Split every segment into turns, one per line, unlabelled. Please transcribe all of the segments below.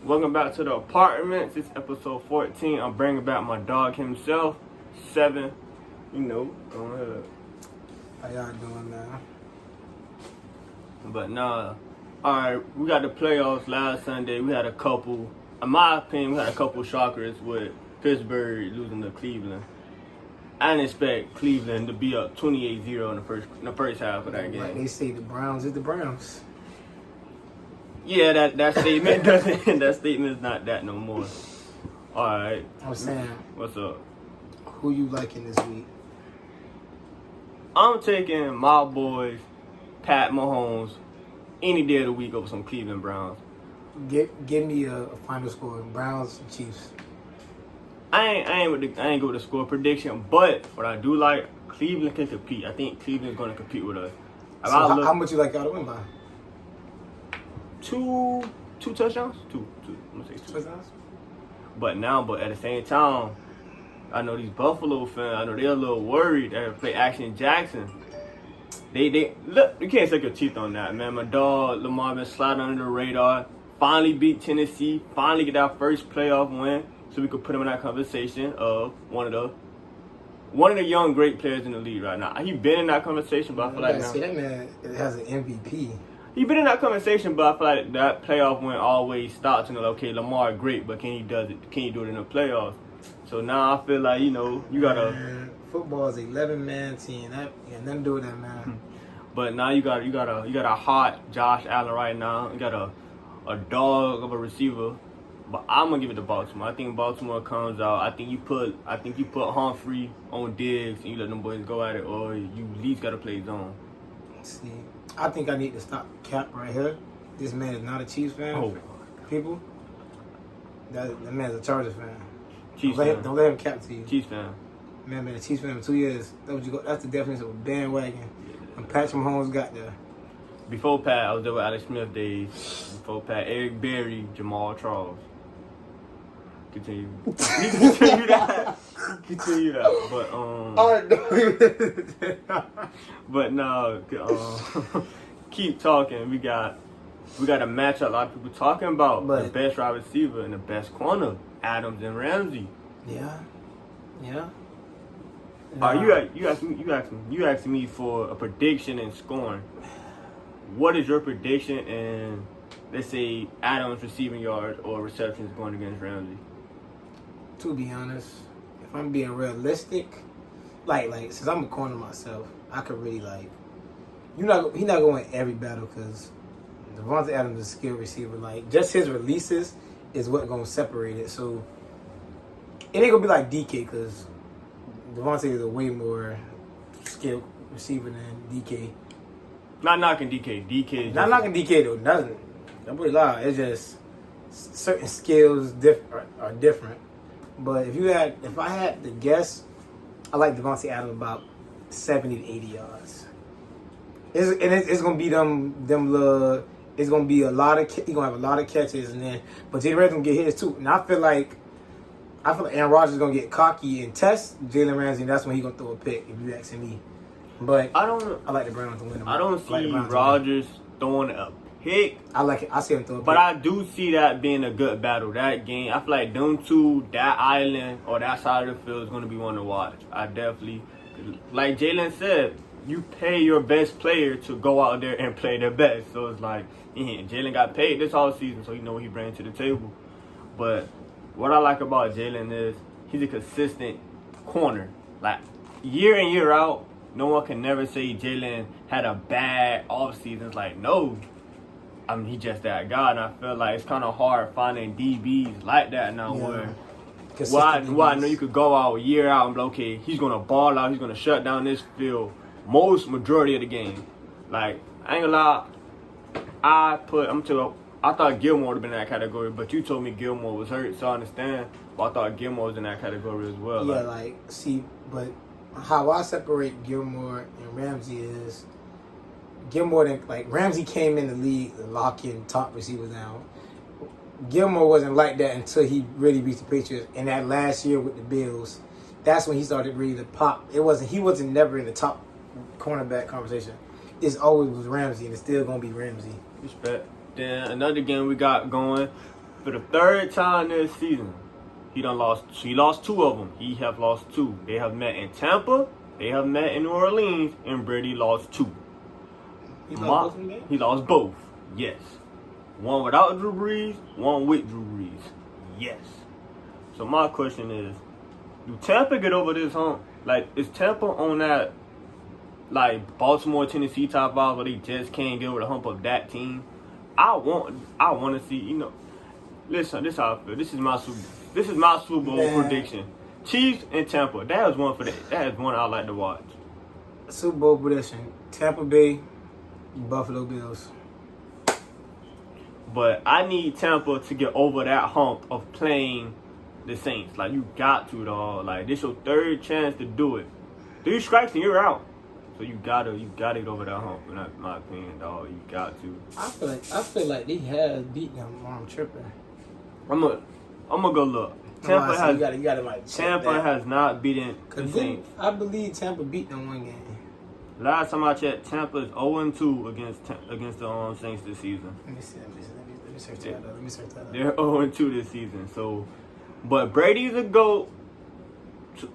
Welcome back to the apartments. It's episode 14. I'm bringing back my dog himself, 7. Go ahead.
How y'all doing now?
But nah, alright, we got the playoffs last Sunday. We had a couple, in my opinion, we had a couple shockers with Pittsburgh losing to Cleveland. I didn't expect Cleveland to be up 28-0 in the first half of that game.
Like they say, the Browns is the Browns.
Yeah, that statement doesn't. That statement is not that no more. All right.
I'm saying,
What's up?
who you liking this week?
I'm taking my boys, Pat Mahomes, any day of the week over some Cleveland Browns.
Give me a final score: Browns, Chiefs.
I ain't go with the score prediction, but what I do like, Cleveland can compete. I think Cleveland's going to compete with us.
So how much you like y'all to win by?
Two touchdowns. Two. I'm gonna say two.
Touchdowns.
But at the same time, I know these Buffalo fans. I know they're a little worried. They play Action Jackson. They look. You can't take your teeth on that, man. My dog Lamar been sliding under the radar. Finally beat Tennessee. Finally get our first playoff win, so we could put him in that conversation of one of the young great players in the league right now. He been in that conversation, but I feel like now.
See, that man has an MVP.
He been in that conversation, but I feel like that playoff win always starts in okay, Lamar great, but can he do it in the playoffs? So now I feel like, you gotta.
Man, football is an 11-man team. That got nothing to do with that, man.
But now you got a hot Josh Allen right now. You got a dog of a receiver. But I'm gonna give it to Baltimore. I think Baltimore comes out. I think you put Humphrey on Diggs and you let them boys go at it, or you at least gotta play zone.
See, I think I need to stop Cap right here. This man is not a Chiefs fan.
Oh.
People, that man's a Chargers fan.
Chiefs
Don't let him cap to you.
Chiefs fan.
Man, been a Chiefs fan for 2 years. That's the definition of a bandwagon. When Patrick Mahomes got there.
Before Pat, I was there with Alex Smith days. Before Pat, Eric Berry, Jamal Charles. Continue that. But keep talking. We got a matchup a lot of people talking about. The best wide receiver and the best corner, Adams and Ramsey.
Yeah.
You asking me for a prediction and scoring. What is your prediction in, let's say, Adams receiving yards or receptions going against Ramsey?
To be honest, if I'm being realistic, like since I'm a corner myself, I could really he's not going to win every battle because Devontae Adams is a skilled receiver. Like, just his releases is what's going to separate it. So it ain't going to be like DK because Devontae is a way more skilled receiver than DK.
Not knocking DK.
Not knocking DK though. Don't be lie. It's just certain skills are different. But if I had to guess, I like Devontae Adams about 70 to 80 yards. It's gonna be them little. It's gonna be a lot of. He's gonna have a lot of catches, but Jalen Ramsey gonna get his too. And I feel like Aaron Rodgers is gonna get cocky and test Jalen Ramsey, and that's when he's gonna throw a pick. If you asking me, but I like the Browns to win.
I don't see Rodgers throwing a pick.
I like it. I see him throw a pick.
But I do see that being a good battle. That game, I feel like them two, that island or that side of the field is gonna be one to watch. I definitely, like Jalen said, you pay your best player to go out there and play their best. So it's like, Jalen got paid this whole season, so you know what he brings to the table. But what I like about Jalen is he's a consistent corner. Like, year in, year out, no one can never say Jalen had a bad offseason. It's like, no. I mean, he's just that guy, and I feel like it's kind of hard finding DBs like that now.
Yeah.
Where I know you could go out year out and be like, okay, he's going to ball out, he's going to shut down this field majority of the game. Like, I ain't gonna lie, I thought Gilmore would have been in that category, but you told me Gilmore was hurt, so I understand. But I thought Gilmore was in that category as well.
Yeah, but how I separate Gilmore and Ramsey is Gilmore Ramsey came in the league to lock in top receivers down. Gilmore wasn't like that until he really reached the Patriots. And that last year with the Bills, that's when he started really to pop. He wasn't never in the top cornerback conversation. It's always was Ramsey, and it's still gonna be Ramsey.
Respect. Then another game we got going, For the third time this season, he lost 2 of them. He have lost 2. They have met in Tampa. They have met in New Orleans, and Brady lost 2.
He lost both of them?
He lost both. Yes. One without Drew Brees, one with Drew Brees. Yes. So my question is, do Tampa get over this hump? Like, is Tampa on that, like, Baltimore, Tennessee type vibe where they just can't get over the hump of that team? I want to see, listen, this is how I feel. This is my Super Bowl prediction. Chiefs and Tampa. That is one I like to watch.
Super Bowl prediction. Tampa Bay, Buffalo Bills.
But I need Tampa to get over that hump of playing the Saints. Like, you got to, dog. Like, this your third chance to do it. 3 strikes and you're out. So you gotta get over that hump. In my opinion, dog. You got to.
I feel like they have beat them. I'm tripping.
I'm gonna go look. Tampa has not beaten the Saints.
I believe Tampa beat them one game.
Last time I checked, Tampa is 0-2 against the Saints this season.
Let me search that up.
They're 0-2 this season. So, but Brady's a GOAT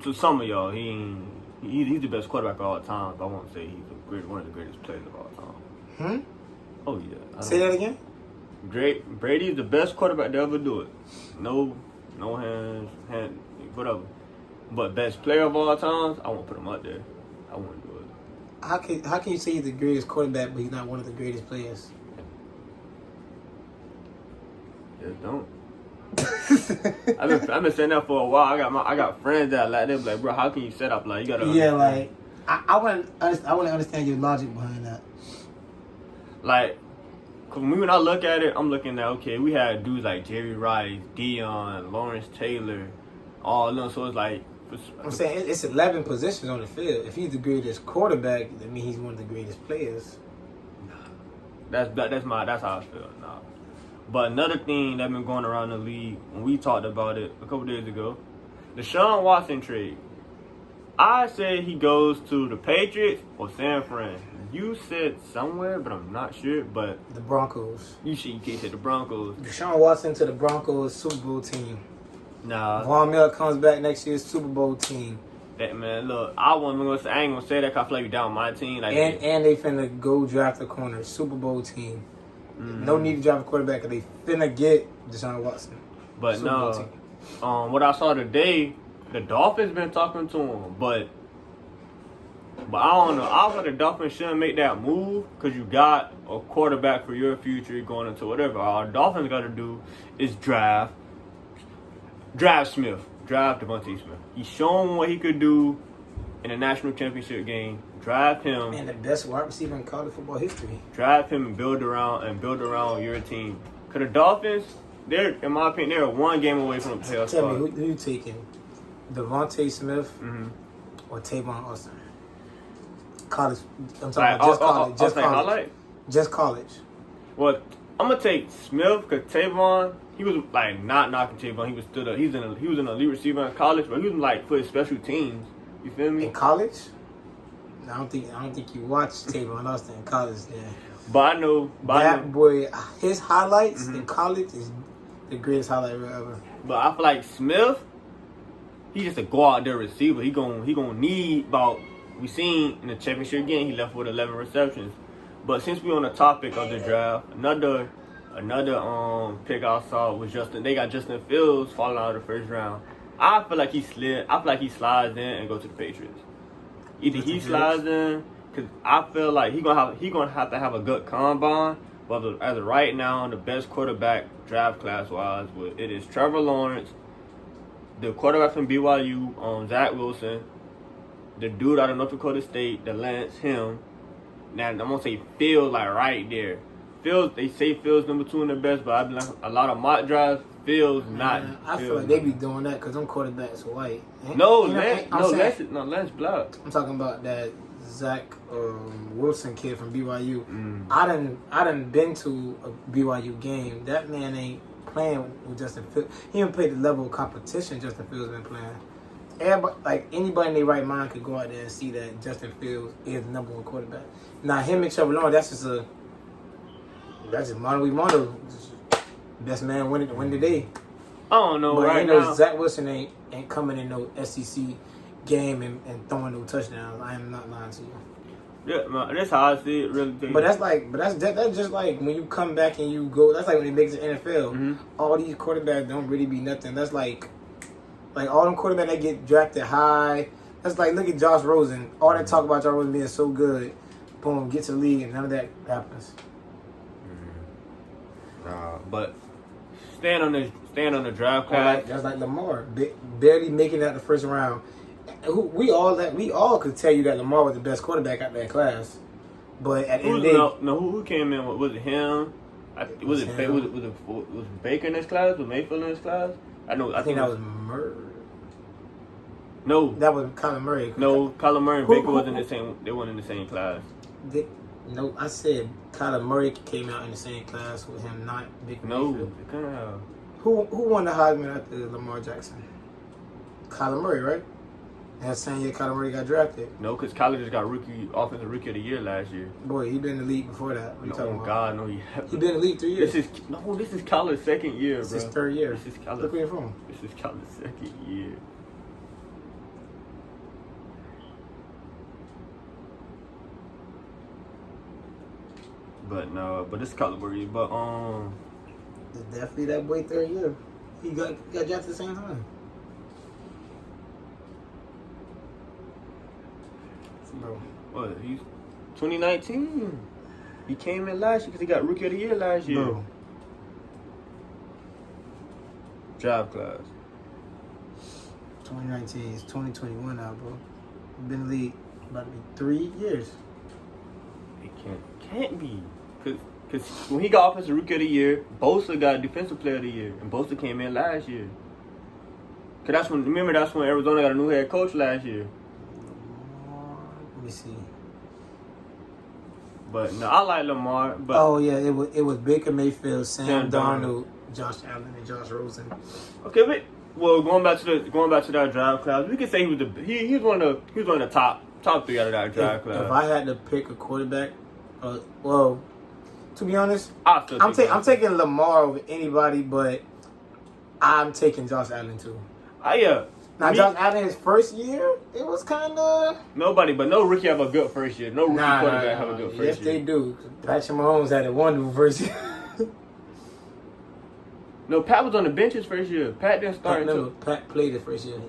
to some of y'all. He's the best quarterback of all time. But I won't say he's one of the greatest players of all time. Oh yeah.
Say that again.
Brady's the best quarterback to ever do it. No hands, whatever. But best player of all times, I won't put him up there. I wouldn't do it.
How can you say he's the greatest quarterback, but he's not one of the greatest players?
Just don't. I've been saying that for a while. I got friends that like them. Like, bro, how can you set up like you gotta?
Yeah, like I wouldn't understand your logic behind that.
Like, cause when I look at it, I'm looking at okay, we had dudes like Jerry Rice, Dion, Lawrence Taylor, all of them. So it's like.
I'm saying it's 11 positions on the field. If he's the greatest quarterback, that means he's one of the greatest players.
That's how I feel. Nah. But another thing that's been going around the league, when we talked about it a couple days ago, the Deshaun Watson trade. I said he goes to the Patriots or San Fran. You said somewhere, but I'm not sure. But
the Broncos.
You can't say the Broncos.
Deshaun Watson to the Broncos Super Bowl team.
Nah.
Von Miller comes back next year's Super Bowl team.
That man, look, I ain't gonna say that 'cause I feel like you down my team. Like,
and they finna go draft a corner, Super Bowl team. No need to draft a quarterback 'cause they finna get Deshaun Watson.
But Super Bowl team. What I saw today, the Dolphins been talking to him, but I don't know. I thought the Dolphins shouldn't make that move because you got a quarterback for your future going into whatever. All Dolphins got to do is draft Smith. Draft Devontae Smith. He's shown what he could do in a national championship game. Draft him.
And the best wide receiver in college football history.
Draft him and build around your team. Because the Dolphins, in my opinion, they're one game away from the playoffs.
Tell me, who you taking? Devontae Smith or Tavon Austin? College. I'm talking about just college. Just college.
Well, I'm gonna take Smith because Tavon, he was like not knocking Tavon. He was still he was an elite receiver in college, but he was like for his special teams. You feel me?
In college? I don't think you watched Tavon Austin in college then.
But I know
boy, his highlights in college is the greatest highlight ever.
But I feel like Smith, he just a go out there receiver. He gonna need about. We seen in the championship game he left with 11 receptions. But since we on the topic of the draft, another pick I saw was they got Justin Fields falling out of the first round. I feel like he slides in and go to the Patriots. Either he slides in, because I feel like he gonna have to have a good combine. But as of right now, the best quarterback draft class wise, it is Trevor Lawrence, the quarterback from BYU, Zach Wilson, the dude out of North Dakota State, the Lance, him. Now I'm gonna say Fields like right there. Fields, they say Fields number 2 in the best, but I've been a lot of mock drives. Fields not.
I feel like they be doing that because them quarterbacks are white.
Lance black.
I'm talking about that Zach Wilson kid from BYU. I done been to a BYU game. That man ain't playing with Justin Fields. He ain't played the level of competition Justin Fields been playing. Everybody, like anybody in their right mind could go out there and see that Justin Fields is the number 1 quarterback. Now him and Trevor Lawrence, that's just Mondo. best man win the day.
I don't know
But
right
you know,
now.
Zach Wilson ain't coming in no SEC game and throwing no touchdowns. I am not lying to you.
Yeah, man, that's how I see it. Really.
But that's just like when you come back and you go. That's like when they make it to NFL.
Mhm.
All these quarterbacks don't really be nothing. That's like all them quarterbacks that get drafted high. That's like look at Josh Rosen. All that talk about Josh Rosen being so good, boom, get to the league and none of that happens.
But stand on the draft
Or
class.
like, that's like Lamar, barely making it out the first round. We all could tell you that Lamar was the best quarterback out of that class. But at the end of the day,
Who came in? Was it him? Was it Baker in this class? Was Mayfield in this class? I think
that was Murray.
No,
That was Kyler Murray.
no. Kyler Murray and Baker wasn't in the same. They weren't in the same class.
No, I said Kyler Murray came out in the same class with him, not Baker
No,
Mayfield.
they couldn't have.
Who won the Heisman after Lamar Jackson? Kyler Murray, right? That same year Kyler Murray got drafted.
No, because Kyler just got offensive rookie of the year last year.
Boy, he been in the league before that. What you talking
Oh
about?
God, no, he
He been in the league 3 years.
This is Kyler's second year,
This
bro.
is his third year.
This is Kyler's.
Look where you're from.
This is Kyler's second year. But no, but this is Kyler Murray. But
It's definitely that boy third year. He got drafted at the same time. Bro.
what? He's 2019. He came in last year because he got rookie of the year last year.
Bro.
Job class.
2019 is 2021 now, bro. Been in the league about to be 3 years.
It can't be. Cause when he got offensive rookie of the year, Bosa got defensive player of the year, and Bosa came in last year. Cause that's when Arizona got a new head coach last year.
Let me see.
But no, I like Lamar. But
Oh yeah, it was Baker Mayfield, Sam
Sam
Darnold, Josh Allen, and Josh Rosen.
okay, but well, going back to that draft class, we could say he was one of the top three out of that draft
If
class.
I had to pick a quarterback, well, to be honest,
I'm
I'm taking Lamar over anybody, but I'm taking Josh Allen too.
Yeah.
Now, Josh Allen, his first year, it was kind of...
No rookie have a good first year. No rookie quarterback have a good first
yes,
year.
they do. Patrick Mahomes had a wonderful first year.
No, Pat was on the bench his first year. Pat didn't start until...
Pat played the first year.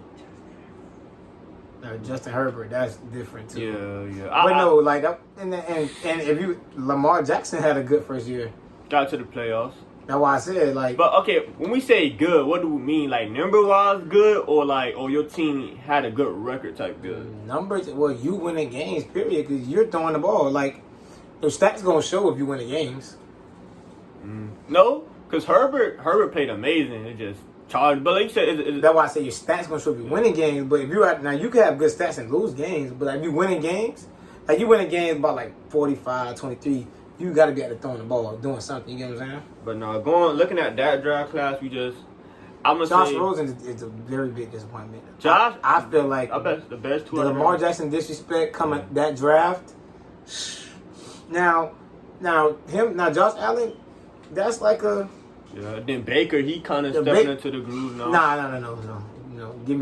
Justin Herbert, that's different too.
Yeah.
But no, like, and if you... Lamar Jackson had a good first year.
Got to the playoffs.
That's why I said, like...
But okay, when we say good, what do we mean? Like number wise good, or your team had a good record type good?
Numbers, well, you winning games, period, because you're throwing the ball. Like, the stats gonna show if you win the games.
No, because Herbert played amazing. It just charged, but like you said,
That's why I say your stats gonna show if you winning games. But if you're at, now you can have good stats and lose games, but if you winning games, like you winning games about like 45, 23, you got to be able to throwing the ball, doing something. You get what I'm saying?
But no, looking at that draft class, I'm gonna
Josh
say
Rosen is a very big disappointment.
Josh.
I feel like
I bet the best two.
the Lamar Jackson disrespect coming that draft. Now Josh Allen, that's like a
Yeah. Then Baker, he kind of
The
stepping into the groove now.
no. Give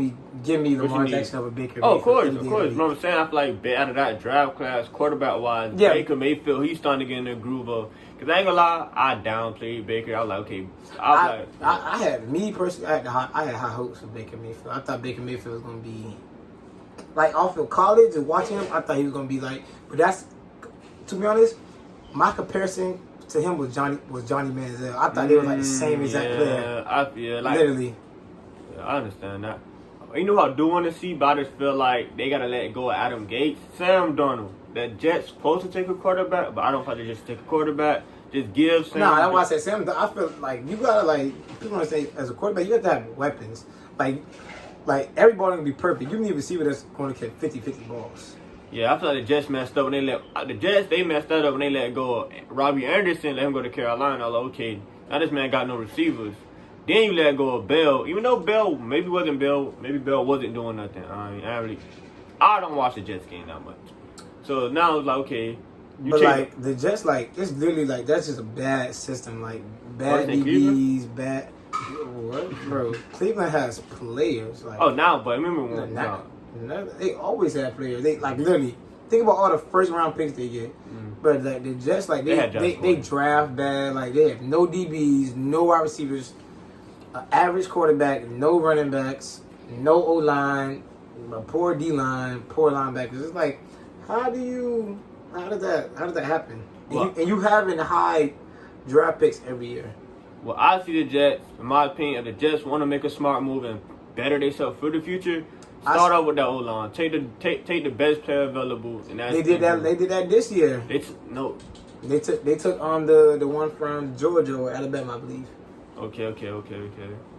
me Lamar
need?
Jackson over Baker.
Oh, of course.
Mayfield.
You know what I'm saying? I feel like out of that draft class, quarterback wise,
Yeah.
Baker Mayfield, he's starting to get in the groove of. Because I ain't gonna lie, I downplayed Baker. I was like, okay.
I had me personally. I had high hopes for Baker Mayfield. I thought Baker Mayfield was gonna be like off of college and watching him. I thought he was gonna be like. But that's, to be honest, my comparison to him was Johnny Manziel. I thought they were like the same exact player. Literally.
Yeah, I understand that. You know what I do want to see, but I just feel like they gotta let go of Adam Gates, Sam Darnold. The Jets supposed to take a quarterback, but I don't feel like they just take a quarterback. Just give Sam.
No, that's why I said Sam. I feel like you gotta people want to say as a quarterback, you have to have weapons. Like every ball gonna be perfect. You need a receiver that's going to catch 50-50 balls.
Yeah, I feel like the Jets messed up when they messed that up when they let go of Robbie Anderson, let him go to Carolina. I was like, okay, now this man got no receivers. Then you let go of Bell, even though maybe Bell wasn't doing nothing. I don't watch the Jets game that much. So now it's like, okay,
But like the Jets, like it's literally like that's just a bad system. Like bad DBs, bad. What, bro? Cleveland has players. Like
now, but I remember when
they always have players. They like literally think about all the first round picks they get. But like the Jets, like they draft bad. Like they have no DBs, no wide receivers, an average quarterback, no running backs, no O line, a poor D line, poor linebackers. It's like how does that happen?
Well,
and you having high draft picks every year.
Well, I see the Jets, in my opinion, if the Jets want to make a smart move and better themselves for the future, start off with that O-line. Take the best player available. And
they did that. They did that this year. They took on the one from Georgia or Alabama, I believe.
Okay.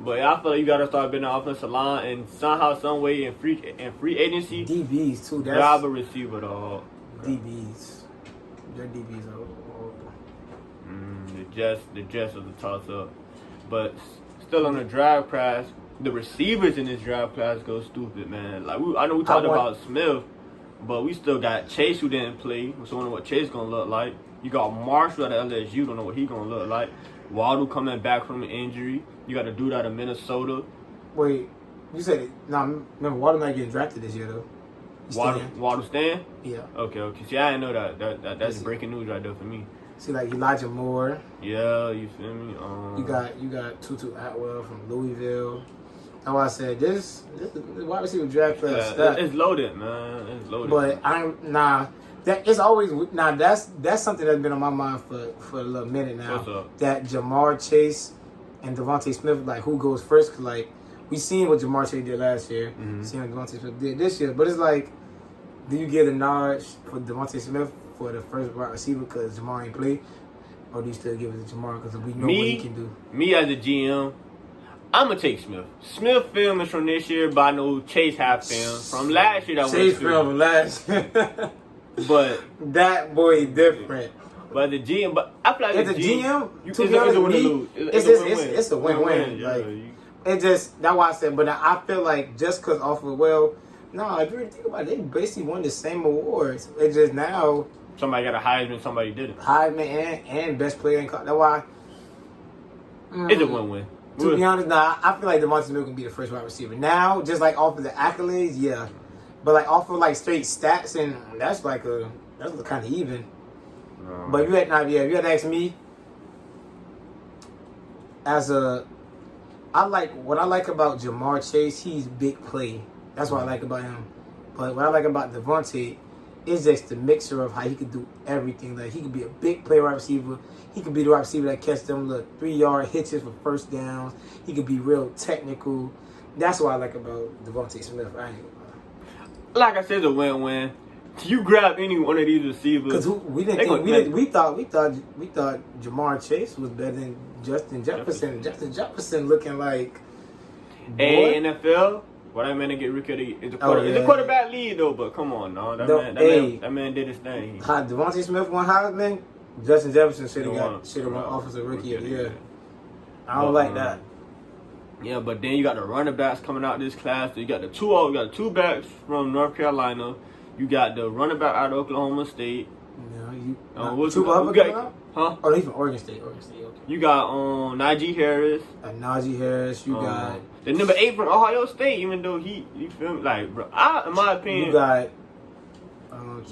But I feel like you gotta start building the offensive line and somehow, some way in free agency.
DBs too.
Grab a receiver, dog.
DBs. Their DBs are horrible.
The Jets are the toss up. But still on the draft class, the receivers in this draft class go stupid, man. Like I know we talked about Smith, but we still got Chase who didn't play. So I don't know what Chase gonna look like. You got Marshall at LSU, don't know what he gonna look like. Waddle coming back from an injury. You got to do that in Minnesota.
Wait, you said it. No, remember Waddle not getting drafted this year though.
Waddle staying?
Yeah.
Okay. See, I didn't know that. That's breaking news right there for me.
See, like Elijah Moore.
Yeah, you feel me?
You got Tutu Atwell from Louisville. That's why I said this wide receiver draft class.
It's loaded, man. It's loaded.
But that's something that's been on my mind for a little minute now.
What's up?
That Jamar Chase and Devontae Smith, like who goes first? Cause like we seen what Jamar Chase did last year, seen what Devontae Smith did this year. But it's like, do you get a nod for Devontae Smith for the first wide receiver because Jamar ain't played, or do you still give it to Jamar because we know what he can do?
Me as a GM, I'm gonna take Smith. Smith film is from this year, but I know Chase have film from last year.
Chase film from last year.
But
that boy different.
But the GM, I feel like
as a GM,
it's a win or lose.
It's a win-win. Like it just that's why I said. But I feel like just because off of if you really think about it, they basically won the same awards. It's just now
somebody got a Heisman, somebody didn't.
Heisman and best player in college. That's why
it's a win-win.
To be honest, I feel like Devontae Smith can be the first wide receiver now. Just like off of the accolades, yeah. But like off of like straight stats, and that's kind of even. No. But if you had to ask me, what I like about Jamar Chase, he's big play. That's what I like about him. But what I like about Devontae is just the mixture of how he could do everything. Like he could be a big play wide receiver. He could be the wide receiver that catch them little 3-yard hitches for first downs. He could be real technical. That's what I like about Devontae Smith.
Like I said, it's a win-win. You grab any one of these receivers.
Because we thought Jamar Chase was better than Justin Jefferson. Justin Jefferson looking like
NFL. What I meant to get Rookie is a quarterback lead though, but come on, no, that man did his thing.
Devontae Smith won Heisman. Justin Jefferson should have won Offensive Rookie of the Year. I don't like that.
Yeah, but then you got the running backs coming out this class. You got the two backs from North Carolina. You got the running back out of Oklahoma State.
Yeah, two coming out?
Huh?
Oh, he's from Oregon State. Okay.
You got Najee Harris.
Najee Harris. You got
the number 8 from Ohio State. Even though you feel me, like, bro, in my opinion,
you got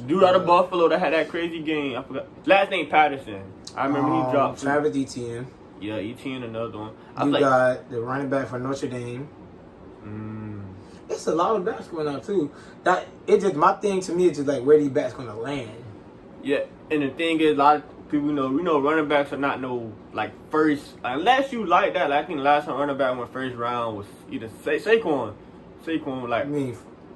dude out of Buffalo that had that crazy game. I forgot last name Patterson. I remember he dropped
Travis Etienne.
Yeah, Etienne, another one.
You got the running back for Notre Dame. It's a lot of backs going out too. My thing to me is just like where these backs gonna land.
Yeah, and the thing is, a lot of people know running backs are not first unless you like that. Like, I think the last time running back went first round was either Saquon, like.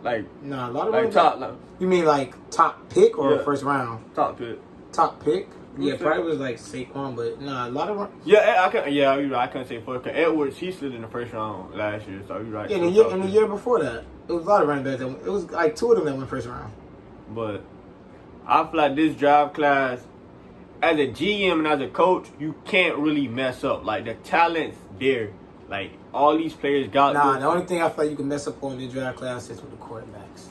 A lot of top. You mean like top pick or first round?
Top pick.
Top pick. Yeah, probably was like Saquon, but a lot of.
Yeah, you're right. I couldn't say first. Cause Edwards, he slid in the first round last year, so you're right.
Yeah, and the year before that, it was a lot of running backs. It was like 2 of them that went first round.
But I feel like this draft class, as a GM and as a coach, you can't really mess up. Like, the talent's there. Like, all these players got.
The only thing I feel like you can mess up on in this draft class is with the quarterbacks.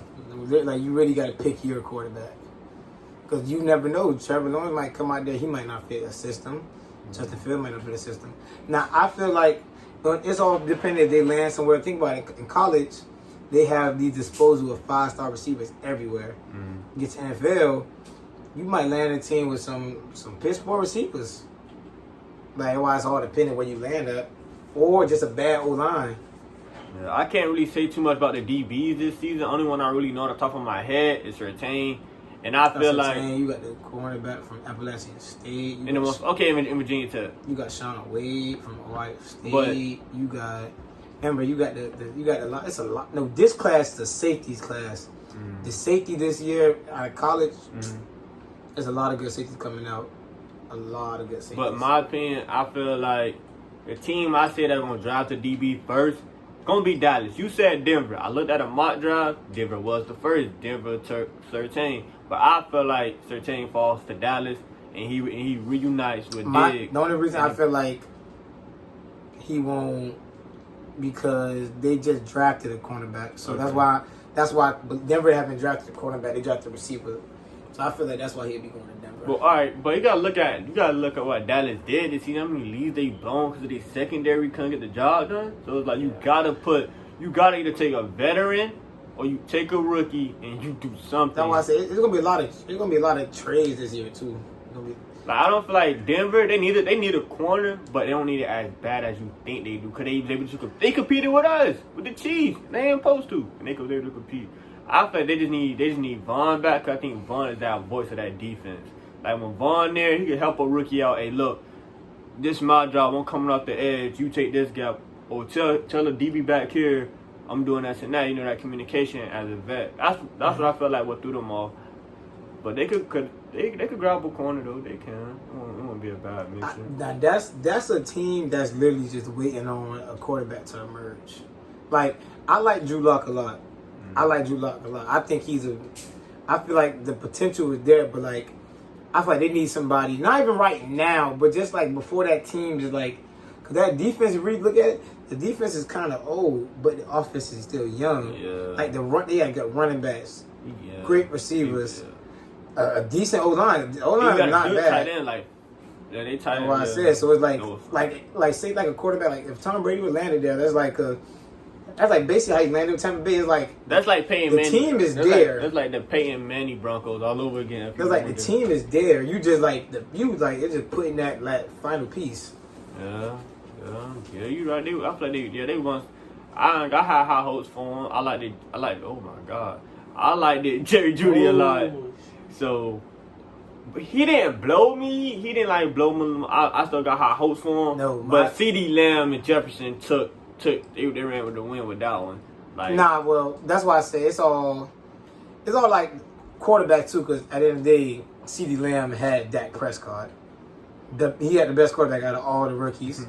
Like, you really got to pick your quarterback. Because you never know. Trevor Lawrence might come out there. He might not fit a system. Justin Fields might not fit a system. Now, I feel like it's all dependent if they land somewhere. Think about it. In college, they have the disposal of 5-star receivers everywhere. Get to NFL, you might land a team with some piss poor receivers. Like, why it's all dependent where you land at. Or just a bad O-line.
Yeah, I can't really say too much about the DBs this season. The only one I really know off the top of my head is Surtain. And I feel like
you got the cornerback from Appalachian State.
in Virginia Tech.
You got Sean Wade from Ohio State. You got a lot. It's a lot. No, this class is the safeties class. The safety this year out of college, there's a lot of good safeties coming out. A lot of good safeties.
But in my opinion, I feel like the team I said that's gonna drive to DB first, gonna be Dallas. You said Denver. I looked at a mock drive. Denver was the first. Denver Surtain. But I feel like Surtain falls to Dallas and he reunites with Diggs.
The only reason I feel like he won't, because they just drafted a cornerback. So that's why Denver haven't drafted a cornerback. They drafted a receiver. So I feel like that's why he'll be going to Denver.
Well, all right, but you gotta look at what Dallas did to see how many leads they blown because of their secondary couldn't get the job done. So it's like you gotta either take a veteran or you take a rookie and you do something.
That's why I say it's gonna be a lot of trades this year too.
Like, I don't feel like Denver. They need a corner, but they don't need it as bad as you think they do. Cause they competed with us with the Chiefs. They ain't supposed to, and they able to compete. I feel like they just need Vaughn back. Cause I think Vaughn is that voice of that defense. Like when Vaughn there, he can help a rookie out. Hey, look, this is my job. I'm coming off the edge. You take this gap, or tell the DB back here, I'm doing that and that. You know, that communication as a vet. That's what I feel like what threw them off. But they could grab a corner though. They can. It won't be a bad mission.
Now that's a team that's literally just waiting on a quarterback to emerge. Like, I like Drew Lock a lot. I think I feel like the potential is there, but like, I feel like they need somebody, not even right now, but just like before that team is like, because that defense, if you really look at it, the defense is kind of old, but the offense is still young.
Yeah.
Like they got good running backs, great receivers,
Yeah.
a decent O-line. The O-line is not bad.
Tight end, like, yeah, they tight end.
What I said. So it's like say like a quarterback, like if Tom Brady would landed there, that's like basically how he landed with Tampa Bay. Is like
that's like Peyton Manning.
The team is there.
That's like the Peyton Manning Broncos all over again.
It's like the team is there. You just it's just putting that final piece.
Yeah, you right. I feel like they once. I had high hopes for him. I like. Oh my god, I liked it Jerry Jeudy a lot. So, but he didn't blow me. He didn't like blow me. I still got high hopes for him.
No,
but CeeDee Lamb and Jefferson they ran with the win with that one. Like,
well, that's why I say it's all like quarterback too. Because at the end of the day, CeeDee Lamb had Dak Prescott. He had the best quarterback out of all the rookies.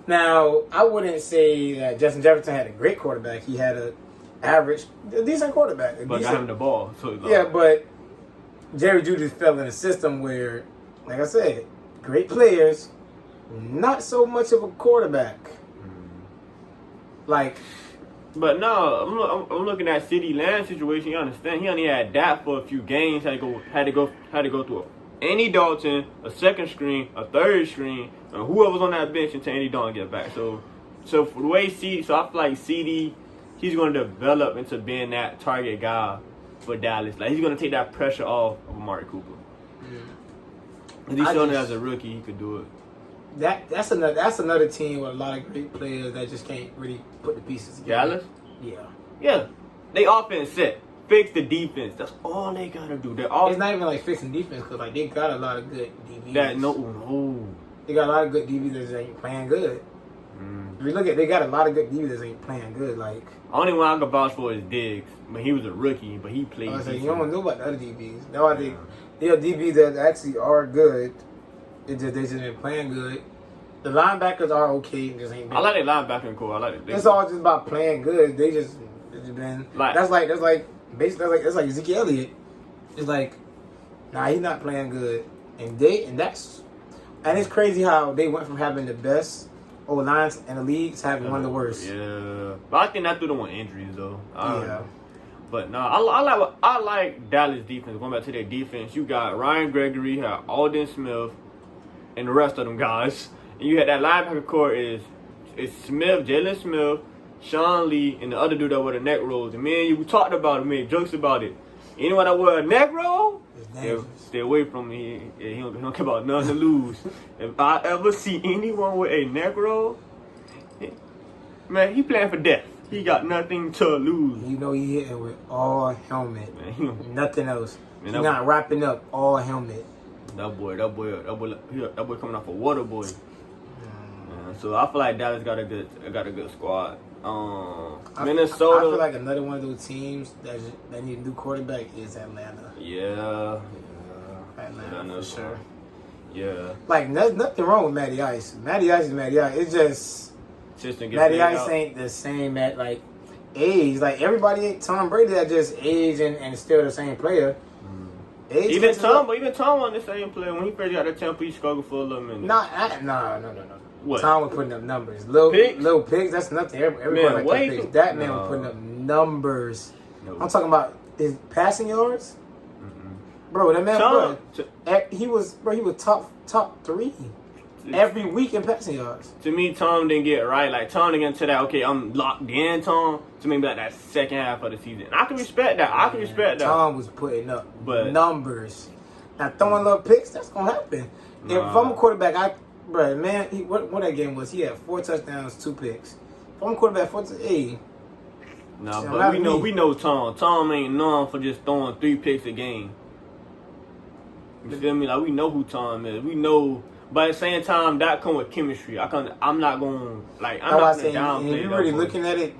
Now, I wouldn't say that Justin Jefferson had a great quarterback. He had a decent quarterback.
But got him the ball. So
yeah, but Jerry Jeudy fell in a system where, like I said, great players, not so much of a quarterback. Like,
but no, I'm looking at CeeDee Lamb situation. You understand? He only had that for a few games. Had to go through Andy Dalton, a second string, a third string, and whoever's on that bench until Andy Dalton get back. So for the way I feel like CeeDee, he's going to develop into being that target guy for Dallas. Like, he's going to take that pressure off of Amari Cooper. Because he's shown it as a rookie, he could do it.
That's another team with a lot of great players that just can't really put the pieces together.
Dallas?
Yeah.
They offense set. Fix the defense. That's all they gotta do.
It's not even like fixing defense, because like they got a lot of good DBs.
No.
They got a lot of good DBs that ain't playing good. If you look at, they got a lot of good DBs that ain't playing good. Like,
only one I can vouch for is Diggs. I mean, he was a rookie, but he played.
You don't know about the other DBs. That's why they have DBs that actually are good. They just been playing good. The linebackers are okay. Just ain't been.
I like their linebacking core. I like it.
It's all just about playing good. They just been. That's like basically that's like Ezekiel Elliott. It's like, nah, he's not playing good, and it's crazy how they went from having the best O-lines in the league to having one of the worst.
Yeah, but I think that threw them on injuries though. But no, I like Dallas defense. Going back to their defense, you got Ryan Gregory, you have Alden Smith, and the rest of them guys. And you had that linebacker core is Smith, Jalen Smith, Sean Lee, and the other dude that wear the neck rolls. And me and you talked about it, made jokes about it. Anyone that wear a neck roll, stay away from me. He don't care about nothing to lose. If I ever see anyone with a neck roll, man, he playing for death. He got nothing to lose.
You know he hitting with all helmet,
Man,
nothing else.
Man,
He's not wrapping up all helmet.
That boy coming off a water boy. So I feel like Dallas got a good squad. Minnesota.
I feel like another one of those teams that need a new quarterback is Atlanta.
Yeah.
Atlanta for sure.
Yeah.
Like nothing wrong with Matty Ice. Matty Ice is Matty Ice. It's just Matty Ice ain't the same at like age. Like everybody ain't Tom Brady at just age and still the same player.
Even Tom wasn't the same player. When he first got to Tampa, he struggled for a little minute.
No.
What?
Tom was putting up numbers. Little pigs, that's nothing. Everybody like pigs. That man was putting up numbers. No. I'm talking about his passing yards. Bro, that man, he was top 3 every week in passing yards.
To me, Tom didn't get it right. Like, Tom didn't get to that, okay, I'm locked in, Tom, to maybe like that second half of the season. I can respect that.
Tom was putting up numbers. Now, throwing little picks, that's going to happen. If I'm a quarterback, what that game was, he had 4 touchdowns, 2 picks. If I'm a quarterback, 4 to 8.
Nah, but we know Tom. Tom ain't known for just throwing 3 picks a game. You feel me? Like, we know who Tom is. We know. But at the same time, that come with chemistry. I'm not going to downplay.
If you're really looking at it,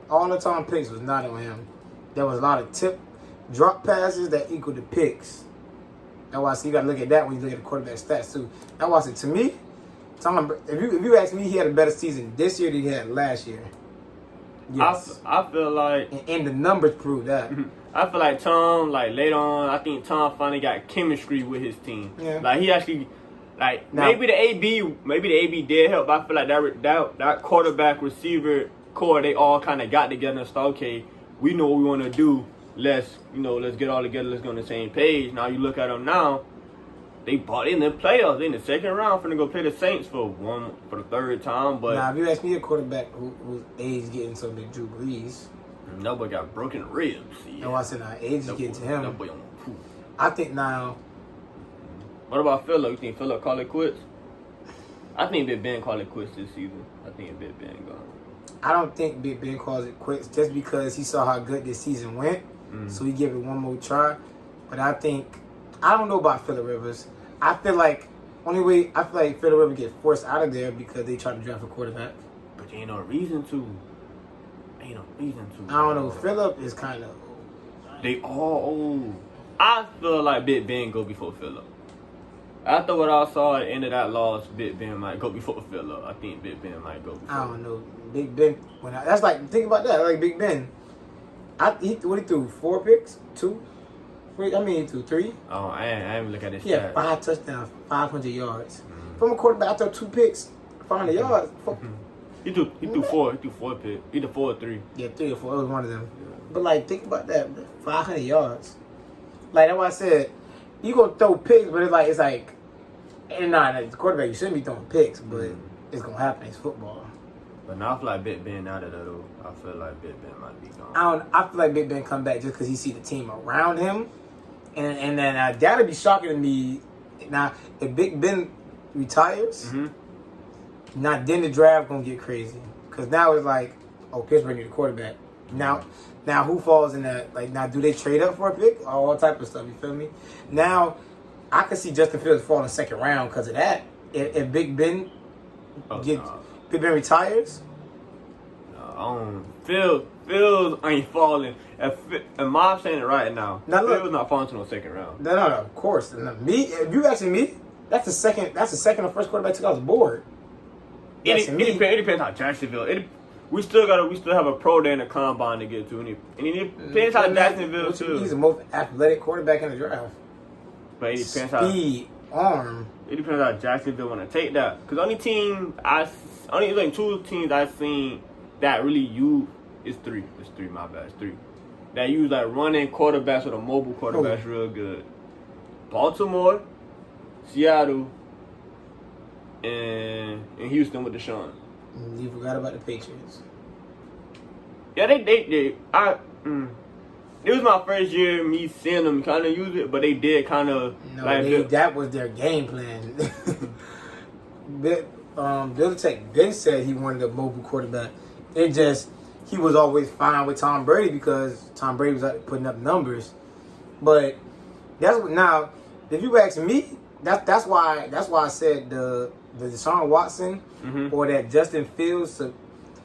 all the Tom picks was not on him. There was a lot of drop passes that equaled the picks. That's why I say you got to look at that when you look at the quarterback stats too. That's why I said, to me, Tom, if you ask me, he had a better season this year than he had last year. Yes.
I feel like...
And the numbers prove that.
I feel like Tom, like, later on, I think Tom finally got chemistry with his team. Yeah. Like, he actually... Like, maybe the AB did help, but I feel like that quarterback receiver core, they all kind of got together and said, okay, we know what we want to do. Let's get all together. Let's go on the same page. Now you look at them now, they bought in the playoffs. They in the second round finna go play the Saints for the third time. But
now, if you ask me a quarterback whose age getting so big, Drew Brees.
Nobody got broken ribs. Yeah.
No, I said now age is getting to him.
Nobody on
I think now.
What about Phillip? You think Phillip call it quits? I think Big Ben call it quits this season. I think Big Ben gone.
I don't think Big Ben calls it quits just because he saw how good this season went. So he gave it one more try. But I don't know about Phillip Rivers. I feel like Phillip Rivers gets forced out of there because they try to draft a quarterback.
But there ain't no reason to.
I don't know. Phillip is kind of.
They all old. I feel like Big Ben go before Phillip. After what I saw at the end of that loss, Big Ben might go before Phillip. I think Big Ben might go before.
I don't know. Big Ben. Think about that. Like Big Ben. He threw 4 picks? 2? He threw 3.
Oh, I ain't look at this.
He had 5 touchdowns, 500 yards. From a quarterback, I threw 2 picks, 500 yards.
He threw 4. He threw 4 picks. Either 4 or 3.
Yeah, 3 or 4. It was one of them. Yeah. But think about that, 500 yards. That's why I said you gonna throw picks, but it's like, and the quarterback, you shouldn't be throwing picks, but it's gonna happen. It's football.
But now I feel like Big Ben out of that though. I feel like Big Ben might be gone.
I feel like Big Ben come back just because he see the team around him, and then that'd be shocking to me. Now if Big Ben retires, now then the draft gonna get crazy because now it's like, oh, Pittsburgh need a quarterback. Now who falls in that? Like now, do they trade up for a pick? All type of stuff. You feel me? Now I could see Justin Fields fall in the second round because of that. If Big Ben Big Ben retires.
Fields ain't falling. If Mom's saying it right now, Fields not falling to no second round.
No, of course. If you asking me, that's the second or first quarterback took off the board.
It depends how Jacksonville. We still have a pro day in the combine to get to, and it depends how Jacksonville too.
He's the most athletic quarterback in the draft.
But it depends
arm.
It depends how Jacksonville want to take that. Because only 2 teams I've seen that really use is 3. It's 3. My bad. It's 3. that use like running quarterbacks with a mobile quarterback's real good. Baltimore, Seattle, and Houston with Deshaun.
You forgot about the Patriots.
Yeah, they it was my first year me seeing them kind of use it, but they did kind of
that was their game plan. Bill Belichick then said he wanted a mobile quarterback. It just he was always fine with Tom Brady because Tom Brady was putting up numbers. But that's what now. If you ask me, that's why I said the Deshaun Watson or that Justin Fields to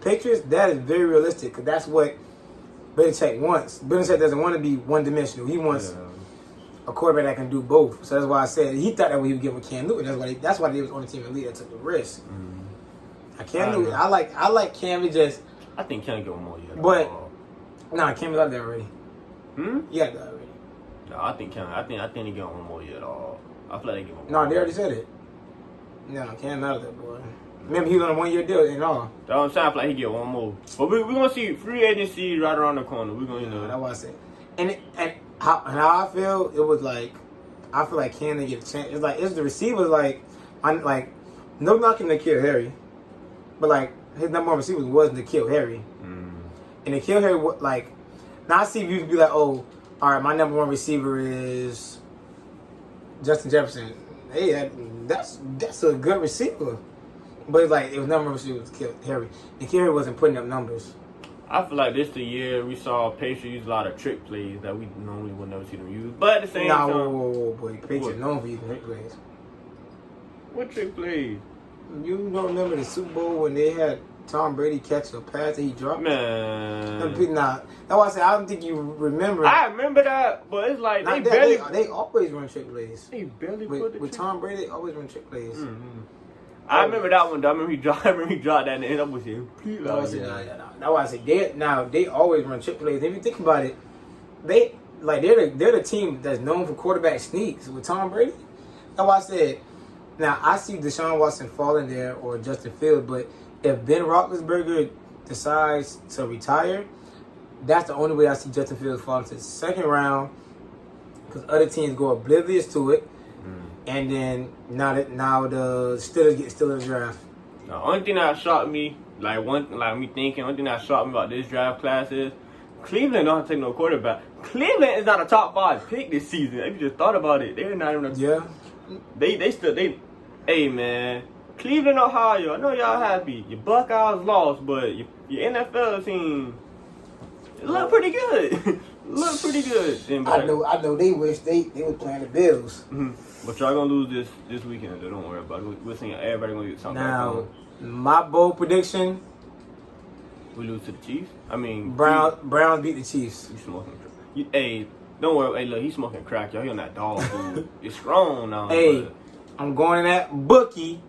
Patriots, that is very realistic because that's what Belichick wants. Belichick doesn't want to be one-dimensional. He wants a quarterback that can do both. So that's why I said he thought that he would give with Cam Newton. That's why they was on the team in the league that took the risk. Cam Newton, I like Cam.
I think Cam get one more year.
But Cam's out there already. Yeah, already.
No, I think Cam. I think they get one more year at all. I feel like they give him.
No, they already said it. No, Cam out of there, boy. Remember, he was on a 1-year deal and all.
That's what I'm saying. I feel like he get one more. But we're going to see free agency right around the corner. We're going to,
That's what I said. And how I feel, it was like, I feel like Cam didn't get a chance. It's like, it's the receivers, no knocking N'Keal Harry. But, like, his number one receiver was N'Keal Harry. And N'Keal Harry, now I see you be like, oh, all right, my number one receiver is Justin Jefferson. Hey, that's a good receiver. But it's like, it was number one receiver was N'Keal Harry. N'Keal Harry wasn't putting up numbers.
I feel like this the year we saw Patriots use a lot of trick plays that we normally would never see them use. But at the same time...
whoa, boy. Patriots known for using trick plays.
What trick plays?
You don't remember the Super Bowl when they had Tom Brady catch a pass that he dropped?
Man.
Nah, that's why I said I don't think you remember.
I remember that, but it's like
they always run trick plays.
They barely
put with Tom Brady, they always run trick plays.
I remember that one. I remember he dropped that and ended up with him.
That's why I said they always run trick plays. If you think about it, they're the team that's known for quarterback sneaks with Tom Brady. That's why I said. Now I see Deshaun Watson falling there or Justin Fields, but if Ben Roethlisberger decides to retire, that's the only way I see Justin Fields falling to the second round because other teams go oblivious to it. And then now the Steelers get Steelers draft.
The only thing that shocked me, only thing that shocked me about this draft class is Cleveland don't have to take no quarterback. Cleveland is not a top 5 pick this season. If you just thought about it, they're not even. Hey man, Cleveland, Ohio. I know y'all happy. Your Buckeyes lost, but your NFL team look pretty good. Look pretty good.
I know. They wish they were playing the Bills.
But y'all gonna lose this weekend, so don't worry about it. We're seeing everybody gonna get something.
Now, my bold prediction:
we lose to the Chiefs. I mean,
Browns beat the Chiefs.
You smoking crack? Hey, don't worry. Hey, look, he's smoking crack. Y'all, he on that dog food. It's strong now.
Hey, but I'm going in that bookie.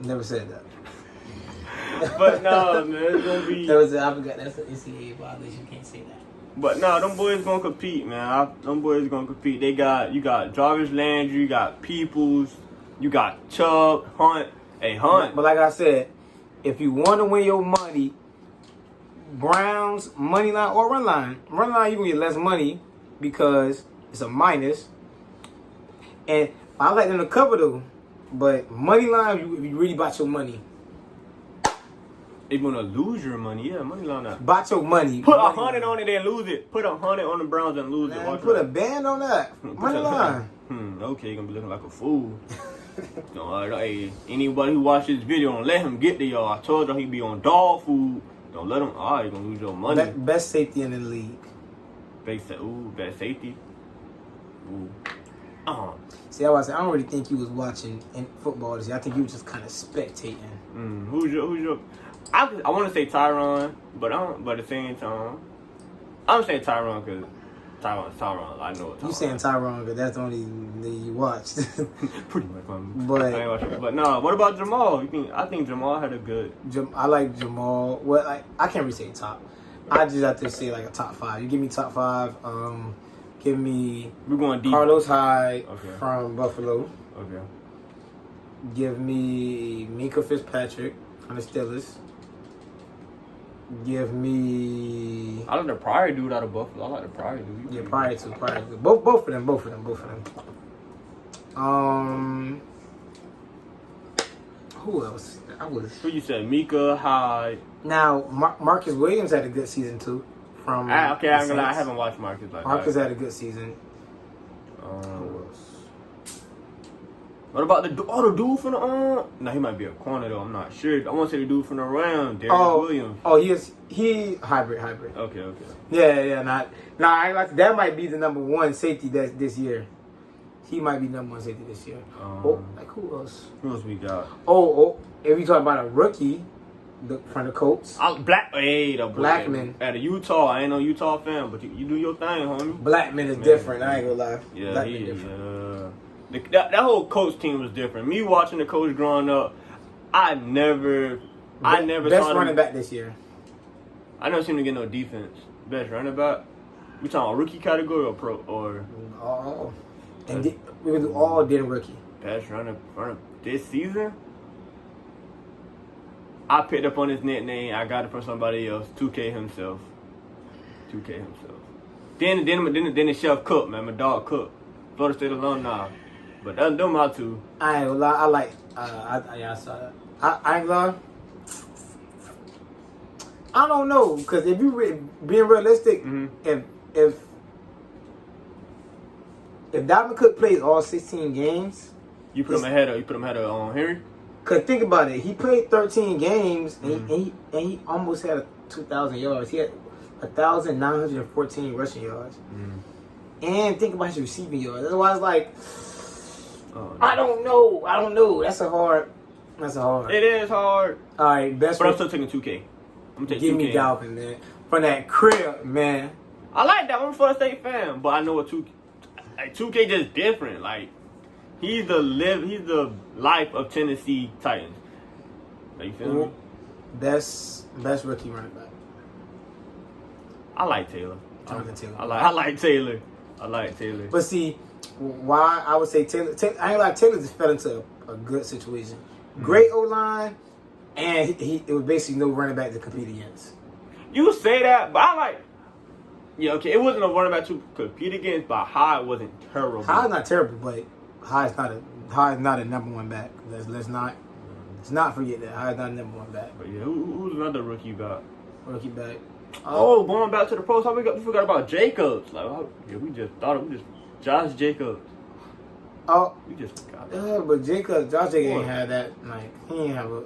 Never said that.
But no, man, it's gonna be.
I forgot that's an NCAA violation. You can't say that.
But no, them boys gonna compete, man. Them boys gonna compete. You got Jarvis Landry, you got Peoples, you got Chubb, Hunt. Hey, Hunt.
But like I said, if you want to win your money, Browns money line or run line you can get less money because it's a minus. And I like them to cover though, but money line you really bought your money.
If you're gonna lose your money, yeah, money line that.
Bought your money.
Put 100 on it and lose it. Put 100 on the Browns and lose it.
Put a band on that. Money line.
Okay, you're gonna be looking like a fool. No, hey, anybody who watched this video, don't let him get to y'all. I told y'all he be on dog food. Don't let him. You're gonna lose your money.
Best safety in the league.
Best safety. Ooh.
See, I don't really think you was watching football this year. I think you was just kind of spectating.
Who's your? I want to say Tyron, but at the same time, I'm saying Tyron because Tyron. I know Tyron.
You saying Tyron because that's the only thing you watched.
Pretty much. But no. What about Jamal? I think Jamal had a good.
I like Jamal. Well, I can't really say top. I just have to say like a top 5. You give me top 5. Give me.
We're going deep.
Carlos Hyde from Buffalo.
Okay.
Give me Minka Fitzpatrick from the Steelers. Give me
I like the Pryor dude out of Buffalo. I like the Pryor dude.
yeah, prior to both of them. Who else?
Who you said? Mika, Hyde.
Now Marcus Williams had a good season too. From
Okay, I'm gonna lie. I
Saints.
haven't watched Marcus like
Marcus
that.
had a good season. Who
Um,
else?
what about the dude from the No, he might be a corner though. I'm not sure. I want to say the dude from the Rams, Darius Williams.
Oh, he hybrid.
Okay.
Yeah. I like that might be the number one safety this year. He might be number one safety this year. Like who else?
Who else we got?
If you talk about a rookie, from the Colts,
Blackman. At Utah, I ain't no Utah fan, but you do your thing, homie.
Blackman is different. I ain't gonna lie.
Yeah,
Blackman
he is.
different.
That whole Colts team was different. Me watching the Colts growing up, I never
best
saw
running back this year.
I never seen him get no defense. Best running back. We talking about rookie category or pro or
And we gonna do all then rookie.
best runner this season? I picked up on his nickname. I got it from somebody else. 2K himself. Then the chef Cook, man. My dog Cook. Florida State alumni. But them my two.
I ain't gonna lie. I like. I saw that. I ain't gonna lie. I don't know, because if you being realistic, if Dalvin Cook plays all 16 games,
You put him ahead of Henry.
cause think about it, he played 13 games and he almost had 2,000 yards. He had 1,914 rushing yards, and think about his receiving yards. That's why it's like, I don't know. That's a hard.
It is hard.
All right, best.
But I'm still taking 2K. I'm taking
Give
2K.
me Dalvin, man, from that crib, man.
I like that. I'm a Florida State fan, but I know what 2K just different. Like he's the life of Tennessee Titans. Are you feeling me?
Best rookie running back.
I like Taylor.
Jonathan Taylor.
I like Taylor.
But see, why I would say Taylor I ain't like Taylor just fell into a good situation. Great O line, and it was basically no running back to compete against.
You say that, but I like. Yeah, okay. It wasn't a running back to compete against, but Hyde wasn't terrible.
Hyde's not terrible, but Hyde's not a number one back. Let's not forget that Hyde's not a number one back.
But yeah, who's another rookie you got?
Rookie back.
Going back to the pros, we forgot about Jacobs. Like, we just Josh Jacobs. We just forgot.
But Josh Jacobs ain't have that. Like, he ain't have a.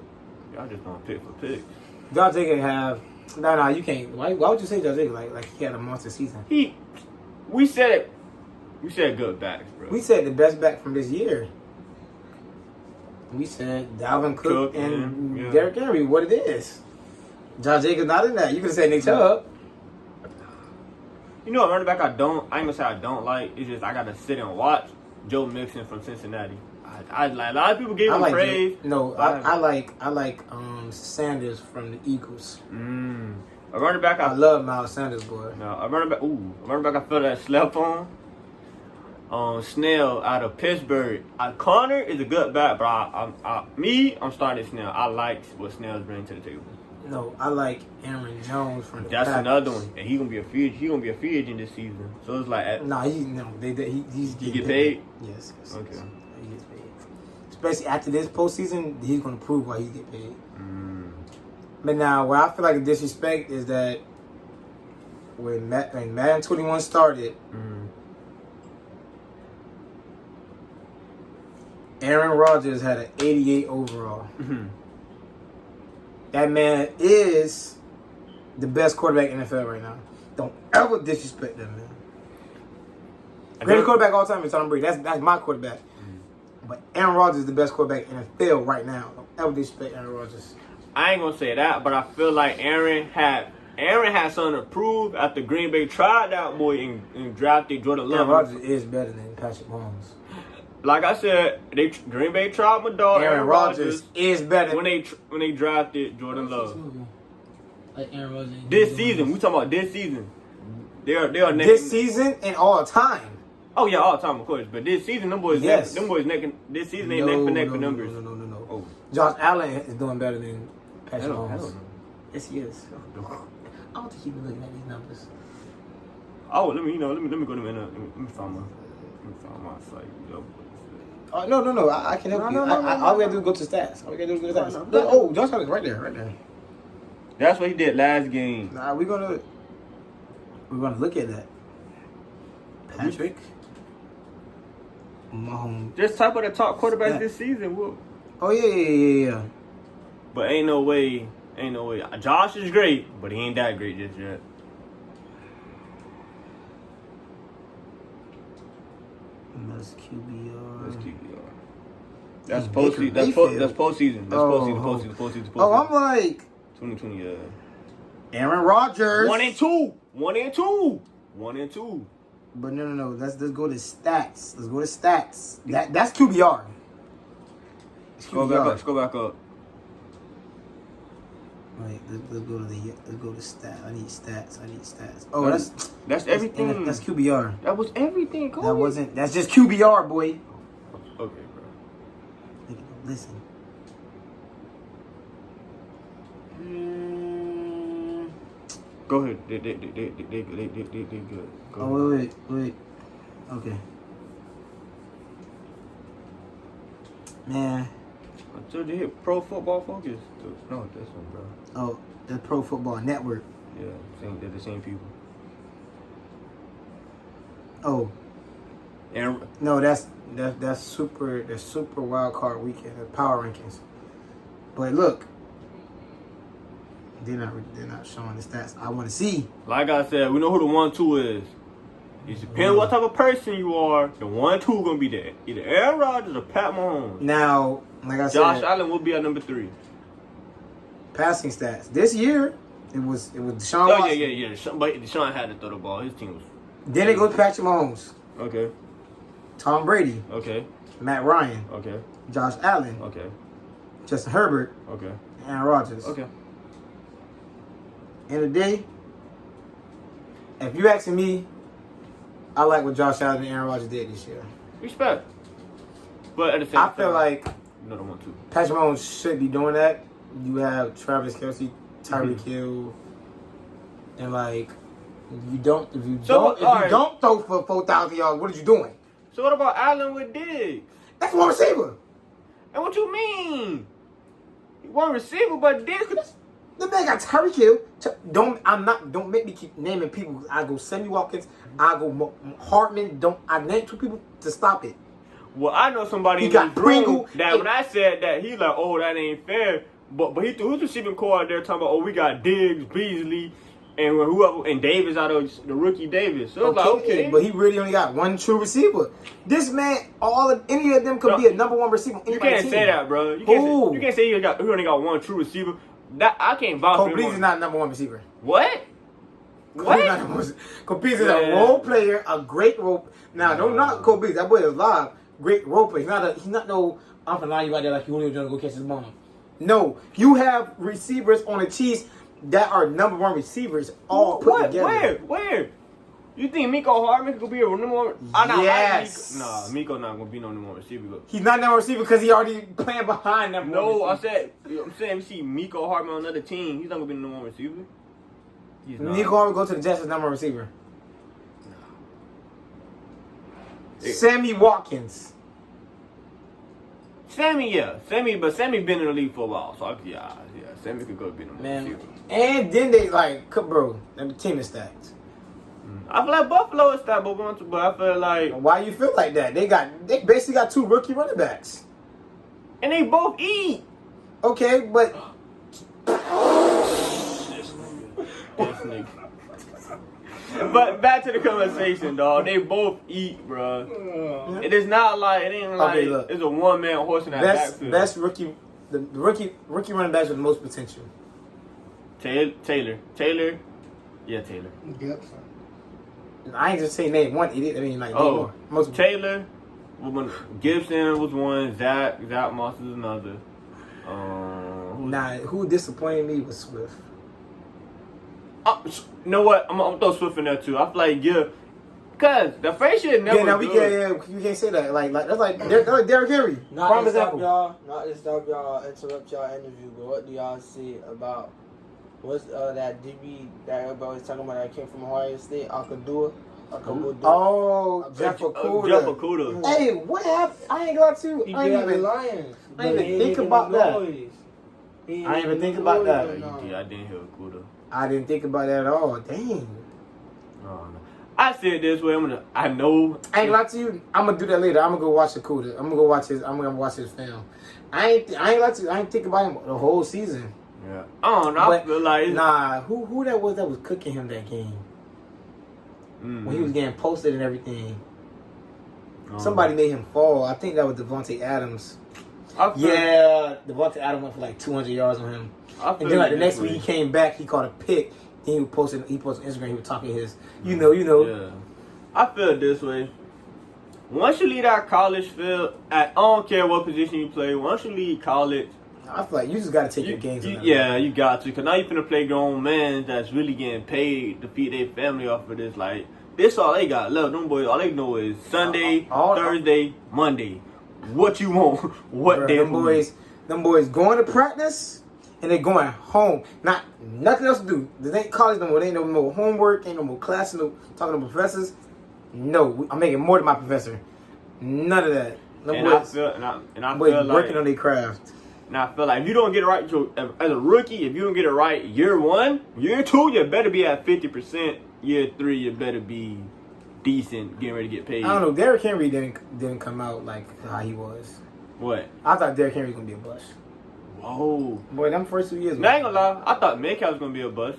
Y'all just don't pick for picks.
Josh Jacobs ain't have. No, you can't. Why would you say Josh Jacobs like he had a monster season?
We said good backs, bro.
We said the best back from this year. We said Dalvin Cook and Derrick Henry. What it is? Josh Jacobs not in that. You could have said Nick Chubb.
You know what running back I ain't gonna say I don't like. It's just I gotta sit and watch Joe Mixon from Cincinnati. I like a lot of people gave him praise.
I like Sanders from the Eagles.
A running back
I love Miles Sanders, boy.
No, a running back I feel that slept on. Snell out of Pittsburgh. Connor is a good back, but I'm starting Snell. I like what Snell's bringing to the table.
No, I like Aaron Jones from the
That's
Packers.
another one, and he's gonna be a free agent this season. So it's like,
he's
he get paid.
Yes.
Okay.
He gets paid. Especially after this postseason, he's gonna prove why he get paid. But now, where I feel like a disrespect is that when Madden 21 started, Aaron Rodgers had an 88 overall. That man is the best quarterback in the NFL right now. Don't ever disrespect that man. Greatest quarterback of all time is Tom Brady. That's my quarterback. But Aaron Rodgers is the best quarterback in the NFL right now. Don't ever disrespect Aaron Rodgers.
I ain't gonna say that, but I feel like Aaron had something to prove after Green Bay tried that boy and drafted Jordan Love.
Aaron Rodgers is better than Patrick Mahomes.
Like I said, Green Bay tried my dog.
Aaron Rodgers is better
when they drafted Jordan Love.
Like Aaron Rodgers.
This season, we talking about this season. They are neck.
This season and all time.
Oh yeah, all time of course. But this season, them boys neck. This season ain't neck for neck for numbers.
No.
Oh.
Josh Allen is doing better than Patrick Mahomes. Yes, he is. I don't think he been looking at these numbers.
Oh, let me go to let me find my site. Yo.
No. I can help you. All we gotta do is go to stats. All we gotta do is go to stats.
No.
Oh, Josh Allen's right there.
That's what he did last game.
Nah, we're gonna look at that. Patrick Mahomes.
Just type of the top quarterbacks this season. Whoop.
Oh yeah.
But ain't no way. Josh is great, but he ain't that great just yet.
That's QBR.
That's
Baker
postseason. That's
Mayfield.
postseason. Postseason.
Oh, I'm like
2020. Yeah.
Aaron Rodgers.
1 and 2. 1 and 2. 1 and 2.
But no. Let's go to stats. That's QBR.
Go back up.
Wait, let's go to stats. I need stats. Oh,
That's everything.
That's QBR.
That was everything.
That's just QBR, boy.
Okay, bro.
Listen.
Go ahead. They good. Go
Oh
ahead.
wait. Okay. Man.
Until they hit Pro Football Focus. No, that's one, bro.
Oh, the Pro Football Network.
Yeah, they're the same people.
Oh.
And
No, that's super wild card weekend, the power rankings. But look, they're not showing the stats I want to see.
like I said, we know who the 1-2 is. It depends what type of person you are. The 1-2 gonna be there. Either Aaron Rodgers or Pat Mahomes.
Now, like I
Josh
said,
Allen will be at number 3.
passing stats this year, it was Deshaun
Oh
Watson.
yeah. But Deshaun had to throw the ball. His team was
Then it goes Patrick Mahomes,
okay.
Tom Brady,
Okay.
Matt Ryan,
Okay.
Josh Allen,
Okay.
Justin Herbert,
Okay.
Aaron Rodgers.
Okay.
End of the day, if you asking me, I like what Josh Allen and Aaron Rodgers did this year.
Respect. But at the same time,
I feel like
you know the 1-2.
Patrick Mahomes should be doing that. You have Travis Kelce, Tyreek Hill, and like if you don't throw for 4,000 yards, what are you doing?
So what about Allen with Diggs?
That's one receiver.
And what you mean? He one receiver, but Diggs could.
The man got Tyreek Hill. Don't make me keep naming people. I go Sammy Watkins. I go Hartman. I name 2 people to stop it.
Well, I know somebody
He
in
got
this room
Pringle.
that when I said that, he like, oh, that ain't fair. But he threw his receiving core out there talking about, oh, we got Diggs, Beasley, and whoever, and Davis out of the rookie Davis. So it's like, okay.
But he really only got one true receiver. This man, any of them could be a number 1 receiver.
You can't say that, bro. You can't say he only got one true receiver. That I can't vouch for him.
Cole Beasley is not a number 1 receiver.
What?
Cole Beasley is a role player, a great role. Now, don't knock Cole Beasley. That boy is live. Great role player. He's not no. I'm gonna lie you out there like Julio Jones go catch his ball. No, you have receivers on the Chiefs that are number 1 receivers all put together.
Where? You think Miko Hardman could be a number 1?
Yes.
Miko not gonna be no number 1 receiver.
He's not number 1 receiver because he already playing behind number 1
No,
receiver.
I'm saying you see Miko Hardman on another team. He's not gonna be the number 1 receiver. He's not.
Miko Hardman go to the Jets as number 1 receiver. Sammy Watkins.
Sammy been in the league for a while, so yeah, Sammy could go be the number 1 receiver.
And then they bro, the team is stacked.
I feel like Buffalo is stacked, but I feel like
why you feel like that? They basically got 2 rookie running backs,
and they both eat.
Okay, but
This nigga. But back to the conversation, dog. They both eat, bro. It is not like it ain't like it's a 1-man horse in that backfield.
Best rookie, the rookie running backs with the most potential.
Taylor. Yeah, Taylor.
Yep. I ain't just saying name one idiot. I mean, most
Taylor. Gibson was one. Zach Moss is another.
Who disappointed me was Swift.
You know what? I'm gonna throw Swift in there too. I feel like cause the first year never.
You can't say that. That's like Derrick Henry.
Not to stop y'all interrupt y'all interview, but what do y'all see about What's that DB that everybody was talking about that came from Ohio State? Akadua.
Oh, Jeff Okudah.
Jeff Okudah.
Hey, what happened? I ain't got to.
He
I ain't
got the
even.
Lions.
I ain't
but
even
he
think
making
about
no
that.
noise. He ain't
I ain't even
making
think
no
about
noise
that.
right now.
Yeah, I didn't hear Okudah.
I didn't think about that at all. Dang.
Oh, no. I said it this way. I know.
I ain't lie to you. I'm gonna do that later. I'm gonna go watch Okudah. I'm gonna watch his film. I ain't lie to you. I ain't think about him the whole season.
Yeah. I don't know. I
But,
feel like
nah, who that was cooking him that game when he was getting posted and everything? Somebody made him fall. I think that was Devontae Adams. Yeah, Devontae Adams went for like 200 yards on him. And then like the next week he came back, he caught a pick. Then he posted on Instagram. He was talking his, you know.
Yeah. I feel this way. Once you leave that college field, I don't care what position you play. Once you leave college,
I feel like you just got to take your games.
Yeah, you got to. Because now you're finna play grown men that's really getting paid to feed their family off of this. Like, this all they got left. Them boys, all they know is Sunday, Thursday, Monday. What you want? What day?
Them boys going to practice and they going home. Nothing else to do. This ain't college no more. There ain't no more homework. Ain't no more class. No talking to professors. No, I'm making more than my professor. None of that.
I feel
boys
like
working on their craft.
And I feel like if you don't get it right as a rookie, if you don't get it right year 1, year 2, you better be at 50%. Year 3, you better be decent, getting ready to get paid.
I don't know. Derrick Henry didn't come out like how he was.
What?
I thought Derrick Henry was gonna be a bust.
Whoa.
Boy, them first 2 years.
I ain't gonna lie. I thought Metcalf was gonna be a bust.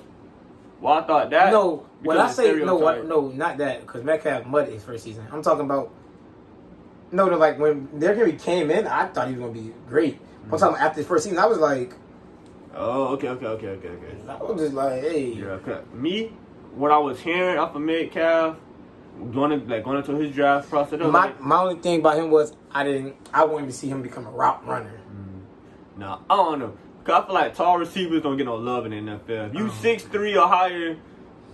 Well, I thought that.
No, when I say
stereotype.
no, not that, because Metcalf mudded his first season. I'm talking about like when Derrick Henry came in, I thought he was gonna be great. I'm talking about after his first season, I was like,
oh, okay.
I was just like, hey,
Yeah, cause me, what I was hearing off of Metcalf, going into his draft process.
My only thing about him was I wanted to see him become a route runner.
Nah, I don't know. Cause I feel like tall receivers don't get no love in the NFL. If you 6'3" or higher,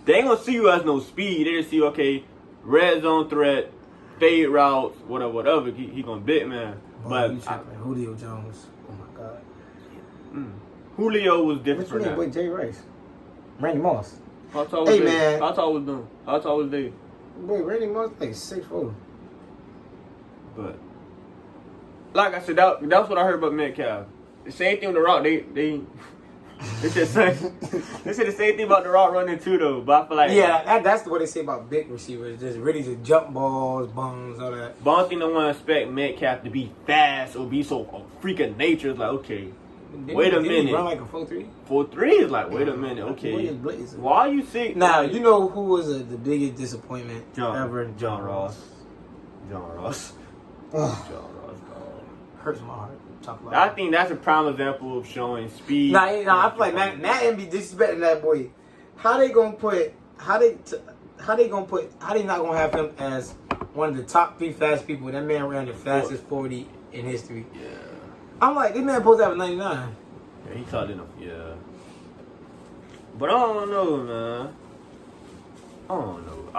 they ain't gonna see you as no speed. They just see, okay, red zone threat, fade routes, whatever. He gonna bit, man. But
Julio Jones, oh my god.
Julio was different
What you mean,
for
boy, Jay Rice, Randy Moss.
How tall was
Hey,
they?
man.
How tall was them? How tall was they?
Boy, Randy Moss like 6'4".
But like I said, that's what I heard about Metcalf. The same thing with the route. They said the same thing about the route running too, though. But I feel like
that's what they say about big receivers. Just really just jump balls, bombs, all that.
But I don't think no one expect Metcalf to be fast or be so a freak of nature. It's like, okay, wait a minute.
He run like a 4.3?
4.3 is like, wait a minute, okay. Why are you sick?
Now, you know who was the biggest disappointment ever?
John Ross. John Ross, dog.
Hurts my heart. Talk about
I think that's a prime example of showing speed.
I feel like Matt and be disrespecting that boy. How they not gonna have him as one of the top 3 fast people? That man ran the fastest 40 in history.
Yeah.
I'm like, this man supposed to have a 99.
Yeah, he caught enough. Yeah. But I don't know, man. I don't know.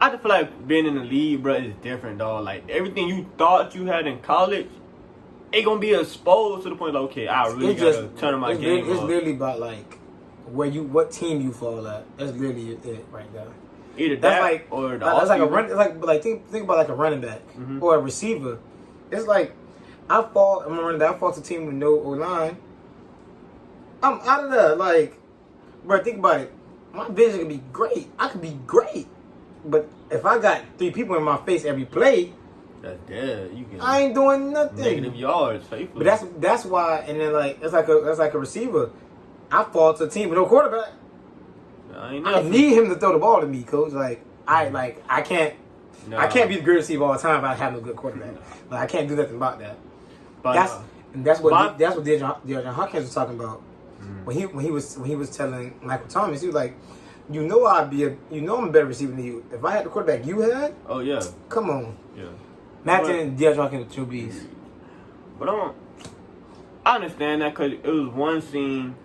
I just feel like being in the league, bro, is different, dog. Like, everything you thought you had in college, it gonna be exposed to the point like, okay, I really gotta turn my game
It's
up.
literally about, like, what team you fall at. That's literally it right there.
Either
That's
that
like,
or the
that's like a
off-season.
run. It's like think about like a running back or a receiver. It's like I'm a running back. I fall to a team with no O-line. I'm out of there. Like, bro, think about it. My vision could be great. I could be great, but if I got 3 people in my face every play,
that's dead. You can
I ain't doing nothing.
negative yards, faithfully.
But that's why. And then like it's like a receiver. I fall to a team with no quarterback. I need him to throw the ball to me, coach. Like I can't.
No.
I can't be the greatest receiver all the time if I have no good quarterback. Like I can't do nothing about that.
But,
that's what DeAndre Hopkins was talking about when he was telling Michael Thomas. He was like, I'm a better receiver than you. If I had the quarterback you had,
oh yeah,
come on,
yeah.
Imagine and DeAndre Hopkins with 2 Bs.
But I understand that because it was one scene.